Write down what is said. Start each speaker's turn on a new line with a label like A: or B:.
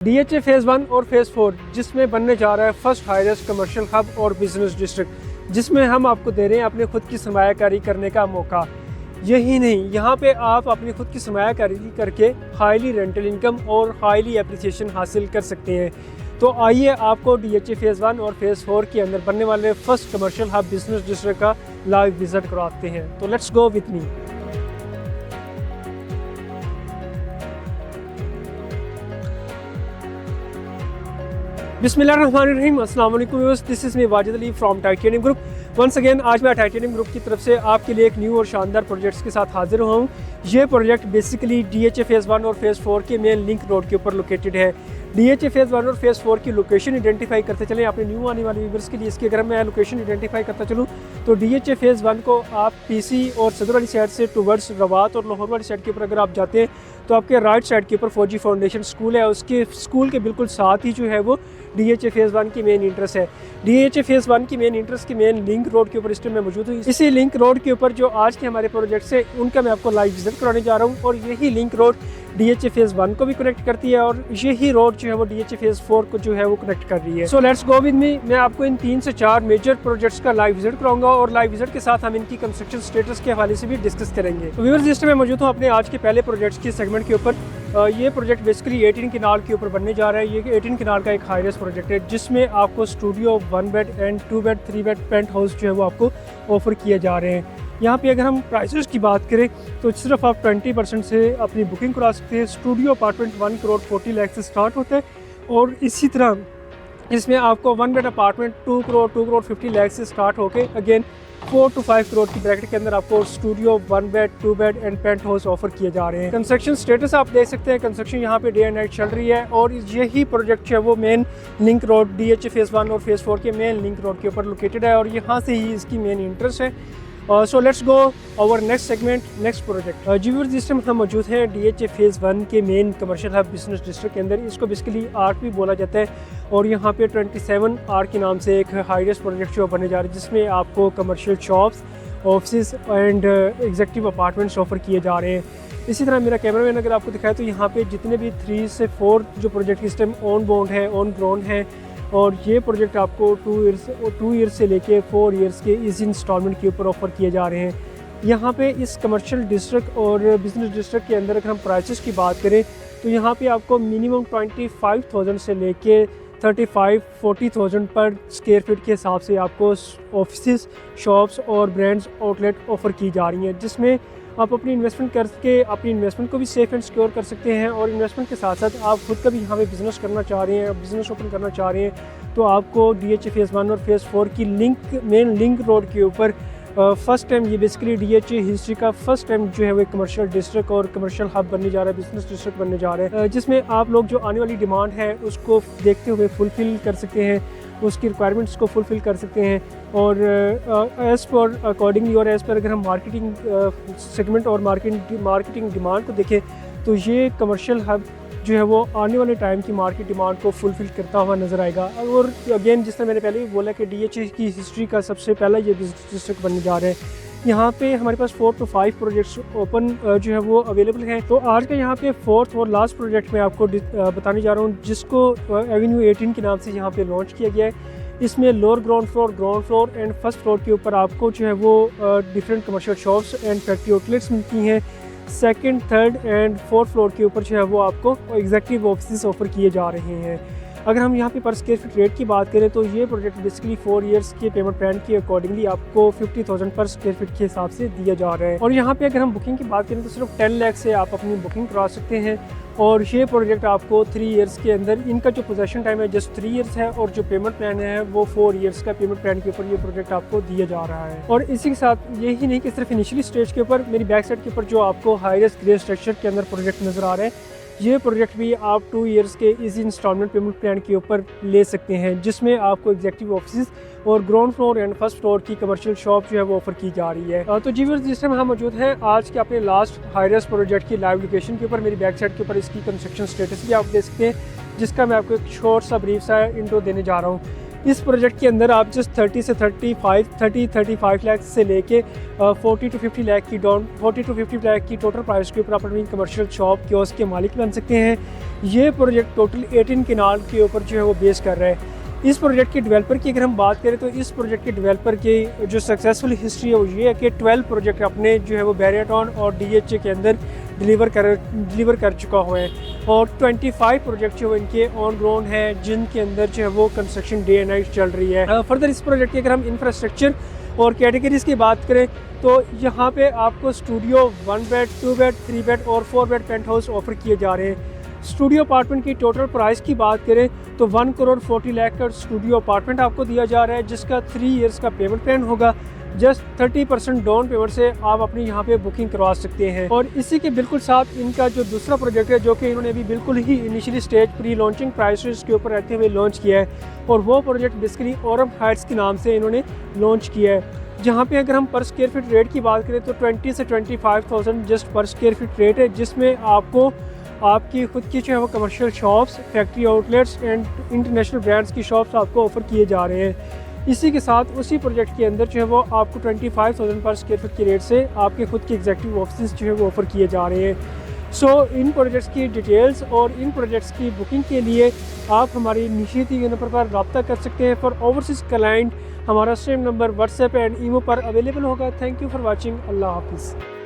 A: DHA phase 1 और phase 4 जिसमें बनने जा रहा है फर्स्ट हाईएस्ट कमर्शियल हब और बिजनेस डिस्ट्रिक्ट, जिसमें हम आपको दे रहे हैं अपने खुद की सरमायाकारी करने का मौका। यही नहीं, यहाँ पे आप अपनी खुद की सरमायाकारी करके हाईली रेंटल इनकम और हाईली एप्रिसिएशन हासिल कर सकते हैं। तो आइए आपको DHA फेज़ 1 और फेज़ 4 के अंदर बनने वाले first commercial hub business district का लाइव विजिट कराते हैं। तो लेट्स गो विथ मी। बिस्मिल्लाहिर्रहमानिर्रहीम, अस्सलाम वालेकुम viewers, this is me Wajid Ali from Titanium group. Once again आज मैं टाइटेनियम ग्रुप की तरफ से आपके लिए एक न्यू और शानदार प्रोजेक्ट्स के साथ हाजिर हुआ हूँ। ये प्रोजेक्ट बेसिकली DHA फेज़ 1 और फेज़ 4 के मेन लिंक रोड के ऊपर लोकेटेड है। DHA फेज़ 1 और फेज़ 4 की लोकेशन आइडेंटिफाई करते चलें अपने न्यू आने वाले व्यूअर्स के लिए। इसकी अगर मैं लोकेशन आइडेंटिफाई करता चलूँ तो DHA फेज़ 1 को आप PC और सदर वाली साइड से टूवर्ड्स रवात और लाहौर वाली साइड के ऊपर अगर आप जाते हैं तो आपके राइट साइड के ऊपर फौजी फाउंडेशन स्कूल है। उसके स्कूल के बिल्कुल साथ ही जो है वो DHA फेज़ 1 की मेन इंट्रेस्ट है। DHA फेज़ 1 की मेन इंट्रेस्ट की मेन लिंक रोड के ऊपर इस टाइम मैं मौजूद हूँ। इसी लिंक रोड के ऊपर जो आज के हमारे प्रोजेक्ट्स है उनका मैं आपको लाइव विजिट कराने जा रहा हूँ, और यही लिंक रोड DHA फेज़ 1 को भी कनेक्ट करती है और यही रोड जो है वो DHA फेज़ 4 को जो है वो कनेक्ट कर रही है। So let's go with me. मैं आपको इन 3 से 4 मेजर प्रोजेक्ट्स का लाइव विजिट कराऊंगा और लाइव विजिट के साथ हम इनकी कंस्ट्रक्शन स्टेटस के हवाले से भी डिस्कस करेंगे। तो व्यूअर्स, इस टाइम मैं मौजूद हूँ अपने आज के पहले प्रोजेक्ट्स के सेगमेंट के ऊपर। ये प्रोजेक्ट बेसिकली 18 कनाल के ऊपर बनने जा रहा है। ये 18 कनाल का एक हाईरेस प्रोजेक्ट है जिसमें आपको studio 1 bed and 2 bed 3 bed penthouse जो है वो आपको ऑफर किए जा रहे हैं। यहाँ पे अगर हम प्राइसेस की बात करें तो सिर्फ आप 20% से अपनी बुकिंग करा सकते हैं। स्टूडियो अपार्टमेंट 1 करोड़ 40 लाख से स्टार्ट होता है, और इसी तरह इसमें आपको 1 बेड अपार्टमेंट 2 करोड़ 50 लाख से स्टार्ट होकर अगेन 4 to 5 करोड़ की ब्रैकेट के अंदर आपको studio 1 bed 2 bed and penthouse offer किए जा रहे हैं। कंस्ट्रक्शन स्टेटस आप देख सकते हैं, कंस्ट्रक्शन यहाँ पे डे एंड नाइट चल रही है, और यही प्रोजेक्ट जो है वो main link road DHA phase 1 और फेज़ 4 के मेन लिंक रोड के ऊपर लोकेटेड है, और यहाँ से ही इसकी मेन इंटरेस्ट है। So let's go over next segment, next project. जी व्यूअर्स, इस टाइम हम मौजूद हैं DHA फेज़ 1 के main commercial hub business district के अंदर। इसको बेसिकली आर्क भी बोला जाता है, और यहाँ पे 27 आर्क के नाम से एक हाईएस्ट प्रोजेक्ट जो बनने जा रहा है जिसमें आपको commercial shops, office and executive apartments offer किए जा रहे हैं। इसी तरह मेरा कैमरामैन अगर आपको दिखाए तो यहाँ पे जितने भी 3 से 4 जो प्रोजेक्ट इस टाइम ऑन बाउंड है, ऑन ग्राउंड है, और ये प्रोजेक्ट आपको 2 ईयर्स से लेके 4 ईयर्स के इस इंस्टॉलमेंट के ऊपर ऑफर किए जा रहे हैं। यहाँ पे इस कमर्शियल डिस्ट्रिक्ट और बिजनेस डिस्ट्रिक्ट के अंदर अगर हम प्राइसेस की बात करें तो यहाँ पे आपको मिनिमम 25,000 से लेके 35-40,000 पर स्क्वायर फीट के हिसाब से आपको ऑफिस, शॉप्स और ब्रांड्स आउटलेट ऑफ़र की जा रही हैं, जिसमें आप अपनी इन्वेस्टमेंट करके अपनी इन्वेस्टमेंट को भी सेफ एंड सिक्योर कर सकते हैं, और इन्वेस्टमेंट के साथ साथ आप खुद का भी यहाँ पे बिज़नेस करना चाह रहे हैं, बिज़नेस ओपन करना चाह रहे हैं, तो आपको DHA फेज़ 1 और फेज़ 4 की मेन लिंक रोड के ऊपर फर्स्ट टाइम, ये बेसिकली DHA हिस्ट्री का फर्स्ट टाइम जो है वो कमर्शियल डिस्ट्रिक्ट और कमर्शियल हब बनने जा रहा है, बिजनेस डिस्ट्रिक्ट बनने जा रहा है, जिसमें आप लोग जो आने वाली डिमांड है उसको देखते हुए फुलफ़िल कर सकते हैं, उसकी रिक्वायरमेंट्स को फुलफ़िल कर सकते हैं, और एज़ पर अकॉर्डिंगली और एज़ पर अगर हम मार्केटिंग सेगमेंट और मार्केटिंग डिमांड को देखें तो ये कमर्शियल हब जो है वो आने वाले टाइम की मार्केट डिमांड को फुलफ़िल करता हुआ नज़र आएगा। और अगेन जिस तरह मैंने पहले भी बोला कि DHA की हिस्ट्री का सबसे पहला ये डिस्ट्रिक्ट बनने जा रहा है। यहाँ पे हमारे पास 4 to 5 प्रोजेक्ट्स ओपन जो है वो अवेलेबल हैं। तो आज का यहाँ पे 4th और लास्ट प्रोजेक्ट मैं आपको बताने जा रहा हूँ, जिसको एवेन्यू 18 के नाम से यहाँ पे लॉन्च किया गया है। इसमें lower ground floor and first floor के ऊपर आपको जो है वो different commercial shops and factory outlets मिलती हैं। Second, third and fourth floor के ऊपर जो है वो आपको एग्जीक्यूटिव ऑफिस ऑफर किए जा रहे हैं। अगर हम यहाँ पे पर स्क्वायर फीट रेट की बात करें तो ये प्रोजेक्ट बेसिकली 4 ईयर्स के पेमेंट प्लान के अकॉर्डिंगली आपको 50,000 पर स्क्वायर फीट के हिसाब से दिया जा रहा है। और यहाँ पे अगर हम बुकिंग की बात करें तो सिर्फ 10 लाख से आप अपनी बुकिंग करा सकते हैं, और ये प्रोजेक्ट आपको 3 ईयर्स के अंदर, इनका जो पोजेसन टाइम है जस्ट 3 ईयर्स है, और जो पेमेंट प्लान है वो 4 ईयर्स का पेमेंट प्लान के ऊपर ये प्रोजेक्ट आपको दिया जा रहा है। और इसी के साथ यही नहीं कि सिर्फ इनिशियली स्टेज के ऊपर, मेरी बैक साइड के ऊपर जो आपको हाईएस्ट ग्रे स्ट्रक्चर के अंदर प्रोजेक्ट नज़र आ रहा है, ये प्रोजेक्ट भी आप 2 ईयर्स के इस इंस्टॉलमेंट पेमेंट प्लान के ऊपर ले सकते हैं, जिसमें आपको एग्जीक्यूटिव ऑफिस और ground floor and first floor की कमर्शियल शॉप जो है वो ऑफर की जा रही है। तो जी व्यूअर्स, जिस टाइम हम मौजूद हैं आज के अपने लास्ट हाईएस्ट प्रोजेक्ट की लाइव लोकेशन के ऊपर, मेरी बैक साइड के ऊपर इसकी कंस्ट्रक्शन स्टेटस भी आप देख सकते हैं, जिसका मैं आपको एक शॉर्ट सा ब्रीफ सा इंट्रो देने जा रहा हूँ। इस प्रोजेक्ट के अंदर आप जस्ट 30 लाख से लेके 40 to 50 लाख की टोटल प्राइस के ऊपर आप अपनी कमर्शियल शॉप कियोस्क के मालिक बन सकते हैं। ये प्रोजेक्ट टोटल 18 कनाल के ऊपर जो है वो बेस कर रहा है। इस प्रोजेक्ट के डेवलपर की अगर हम बात करें तो इस प्रोजेक्ट के डेवलपर की जो सक्सेसफुल हिस्ट्री है वो ये है कि 12 प्रोजेक्ट अपने जो है वो बैरियटॉन और DHA के अंदर डिलीवर कर चुका हुआ है और 25 प्रोजेक्ट जो इनके ऑन ग्राउंड है जिनके अंदर जो है वो कंस्ट्रक्शन डे एंड नाइट चल रही है। फर्दर इस प्रोजेक्ट की अगर हम इंफ्रास्ट्रक्चर और कैटेगरीज की बात करें तो यहाँ पे आपको स्टूडियो 1 बेड 2 बेड 3 बेड और 4 बेड पेंट हाउस ऑफर किए जा रहे हैं। स्टूडियो अपार्टमेंट की टोटल प्राइस की बात करें तो 1 करोड़ 40 लाख का स्टूडियो अपार्टमेंट आपको दिया जा रहा है, जिसका 3 इयर्स का पेमेंट प्लान होगा। जस्ट 30% डाउन पेमेंट से आप अपनी यहाँ पे बुकिंग करवा सकते हैं। और इसी के बिल्कुल साथ इनका जो दूसरा प्रोजेक्ट है जो कि इन्होंने अभी बिल्कुल ही initially stage pre launching prices के ऊपर रहते हुए लॉन्च किया है और वो प्रोजेक्ट बेसिकली ओरम हाइट्स के नाम से इन्होंने लॉन्च किया है, जहाँ पे अगर हम पर स्क्वायर फीट रेट की बात करें तो 20 से 25,000 जस्ट पर स्क्वायर फीट रेट है, जिसमें आपको आपकी खुद की जो है वो commercial shops, factory outlets and international brands की शॉप्स आपको ऑफर किए जा रहे हैं। इसी के साथ उसी प्रोजेक्ट के अंदर जो है वो आपको 25,000 पर स्क्वायर फीट की रेट से आपके खुद के एग्जीक्यूटिव ऑफिस जो है वो ऑफर किए जा रहे हैं। सो इन प्रोजेक्ट्स की डिटेल्स और इन प्रोजेक्ट्स की बुकिंग के लिए आप हमारी नीचे नंबर पर रब्ता कर सकते हैं। फॉर ओवरसीज़ क्लाइंट हमारा same number WhatsApp and imo पर अवेलेबल होगा। Thank you for watching. अल्लाह हाफिज़।